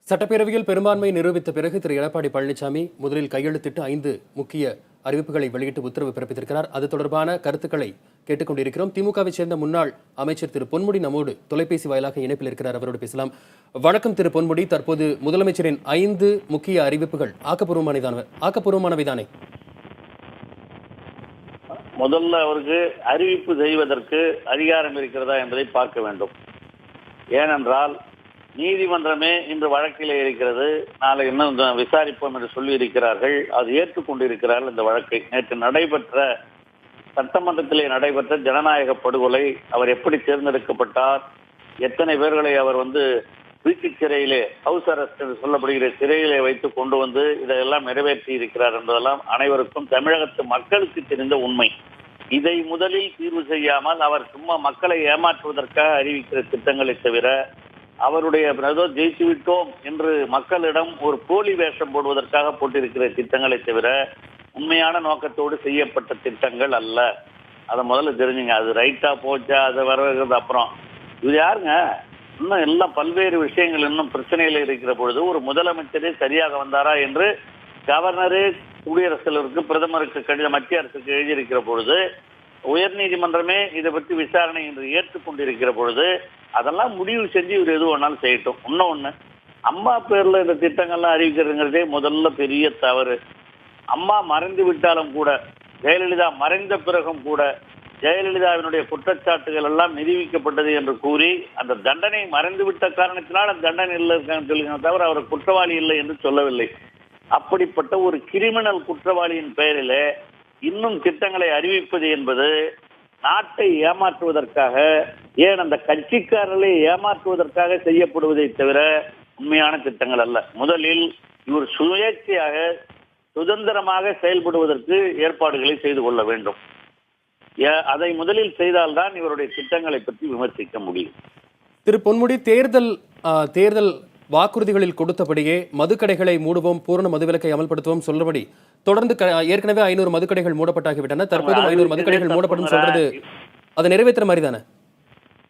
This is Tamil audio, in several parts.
சட்டப்பேரவையில் பெரும்பான்மை நிரூபித்த பிறகு திரு எடப்பாடி பழனிசாமி முதலில் கையெழுத்திட்டு 5 முக்கிய அறிவிப்புகளை வெளியிட்டு உத்தரவு பிறப்பித்திருக்கிறார். அது தொடர்பான கருத்துக்களை கேட்டுக்கொண்டிருக்கிறோம். திமுகவை சேர்ந்த முன்னாள் அமைச்சர் திரு பொன்முடி நம்மோடு தொலைபேசி வாயிலாக இணைப்பில் இருக்கிறார். அவரோடு பேசலாம். வணக்கம் திரு பொன்முடி. தற்போது முதலமைச்சரின் 5 முக்கிய அறிவிப்புகள் ஆக்கப்பூர்வமானவைதானே? முதல்ல அவருக்கு அறிவிப்பு செய்வதற்கு அதிகாரம் இருக்கிறதா என்பதை பார்க்க வேண்டும். ஏனென்றால் நீதிமன்றமே இன்று வழக்கிலே இருக்கிறது, நாளை இன்னும் விசாரிப்போம் என்று சொல்லி இருக்கிறார்கள். அது ஏற்றுக்கொண்டிருக்கிறார்கள். இந்த வழக்கை நேற்று நடைபெற்ற சட்டமன்றத்திலே நடைபெற்ற ஜனநாயக படுகொலை, அவர் எப்படி தேர்ந்தெடுக்கப்பட்டார், எத்தனை பேர்களை அவர் வீட்டு சிறையிலே ஹவுஸ் அரெஸ்ட் என்று சொல்லப்படுகிற சிறையிலே வைத்து கொண்டு வந்து இதையெல்லாம் நிறைவேற்றி இருக்கிறார் என்பதெல்லாம் அனைவருக்கும் தமிழகத்து மக்களுக்கு தெரிந்த உண்மை. இதை முதலில் தீர்வு செய்யாமல் அவர் சும்மா மக்களை ஏமாற்றுவதற்காக அறிவிக்கிற திட்டங்களை தவிர, அவருடைய ஜெயித்து விட்டோம் என்று மக்களிடம் ஒரு போலி வேஷம் போடுவதற்காக போட்டிருக்கிற திட்டங்களை தவிர உண்மையான நோக்கத்தோடு செய்யப்பட்ட திட்டங்கள் அல்ல. அதை முதல்ல தெரிஞ்சுங்க. அது ரைட்டா போச்சா, அதை வரவேற்கிறது அப்புறம். இது யாருங்க? இன்னும் எல்லாம் பல்வேறு விஷயங்கள் இன்னும் பிரச்சனைகள் இருக்கிற பொழுது ஒரு முதலமைச்சரே சரியாக வந்தாரா என்று கவர்னரே குடியரசுத் தலைவருக்கு, பிரதமருக்கு கடிதம் மத்திய அரசுக்கு எழுதியிருக்கிற பொழுது, உயர் நீதிமன்றமே இதை பற்றி விசாரணை என்று ஏற்றுக்கொண்டிருக்கிற பொழுது அதெல்லாம் முடிவு செஞ்சு இவர் எது வேணாலும் செய்யட்டும். இன்னொன்னு, அம்மா பேர்ல இந்த திட்டங்கள்லாம் அறிவிக்கிறதுங்கிறதே முதல்ல பெரிய தவறு. அம்மா மறைந்து விட்டாலும் கூட, ஜெயலலிதா மறைந்த பிறகும் கூட ஜெயலலிதாவினுடைய குற்றச்சாட்டுகள் எல்லாம் நிரூபிக்கப்பட்டது என்று கூறி அந்த தண்டனை மறைந்து விட்ட காரணத்தினால் அந்த தண்டனை இல்லை இருக்கான்னு தவிர அவர் குற்றவாளி இல்லை என்று சொல்லவில்லை. அப்படிப்பட்ட ஒரு கிரிமினல் குற்றவாளியின் பெயரிலே இன்னும் திட்டங்களை அறிவிப்பது என்பது நாட்டை ஏமாற்றுவதற்காக, ஏன் அந்த கட்சிக்காரர்களை ஏமாற்றுவதற்காக செய்யப்படுவதை தவிர உண்மையான திட்டங்கள் அல்ல. முதலில் இவர் சுயேட்சையாக சுதந்திரமாக செயல்படுவதற்கு ஏற்பாடுகளை செய்து கொள்ள வேண்டும். அதை முதலில் செய்தால்தான் இவருடைய திட்டங்களை பற்றி விமர்சிக்க முடியும். திரு பொன்முடி, தேர்தல் வாக்குறுதிகளில் கொடுத்தபடியே மதுக்கடைகளை மூடுவோம், பூரண மதுவிலக்கை அமல்படுத்துவோம் சொல்றபடி தொடர்ந்து ஏற்கனவே 500 மதுக்கடைகள் மூடப்பட்டாகிவிட்டன. தற்போது 500 மதுக்கடைகள் மூடப்படும் சொல்றது அதை நிறைவேற்றுற மாதிரி தானே?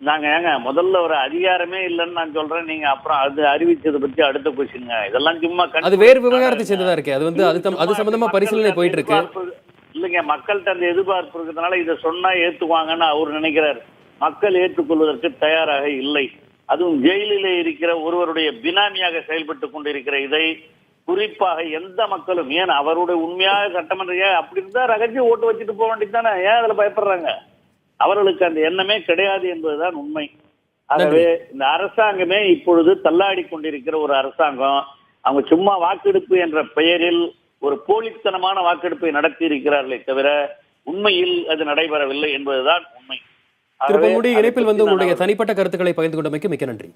நாங்க முதல்ல ஒரு அதிகாரமே இல்லைன்னு நான் சொல்றேன். நீங்க அப்புறம் அது அறிவிச்சதை பத்தி அடுத்த கொஸ்டின். இதெல்லாம் சும்மா அது வேறு விவகாரத்தை சேர்ந்ததா இருக்கு. அது சம்பந்தமா பரிசீலனை போயிட்டு இருக்கு. இல்லைங்க, மக்கள்கிட்ட அந்த எதிர்பார்ப்பு இருக்கிறதுனால இதை சொன்னா ஏத்துக்குவாங்கன்னு அவர் நினைக்கிறார். மக்கள் ஏற்றுக்கொள்வதற்கு தயாராக இல்லை. அதுவும் ஜெயிலிலே இருக்கிற ஒருவருடைய பினாமியாக செயல்பட்டு கொண்டிருக்கிற இதை குறிப்பாக எந்த மக்களும், ஏன் அவருடைய உண்மையாக சட்டமன்ற அப்படி இருந்தா ரகசிய ஓட்டு வச்சுட்டு போக வேண்டியதானே? ஏன் அதுல பயப்படுறாங்க? அவர்களுக்கு அந்த எண்ணமே கிடையாது என்பதுதான் உண்மை. ஆகவே இந்த அரசாங்கமே இப்பொழுது தள்ளாடி கொண்டிருக்கிற ஒரு அரசாங்கம். அவங்க சும்மா வாக்கெடுப்பு என்ற பெயரில் ஒரு போலித்தனமான வாக்கெடுப்பை நடத்தி இருக்கிறார்களே தவிர உண்மையில் அது நடைபெறவில்லை என்பதுதான் உண்மை. இணைப்பில் உங்களுடைய தனிப்பட்ட கருத்துக்களை பகிர்ந்து கொண்டமைக்கு மிக்க நன்றி.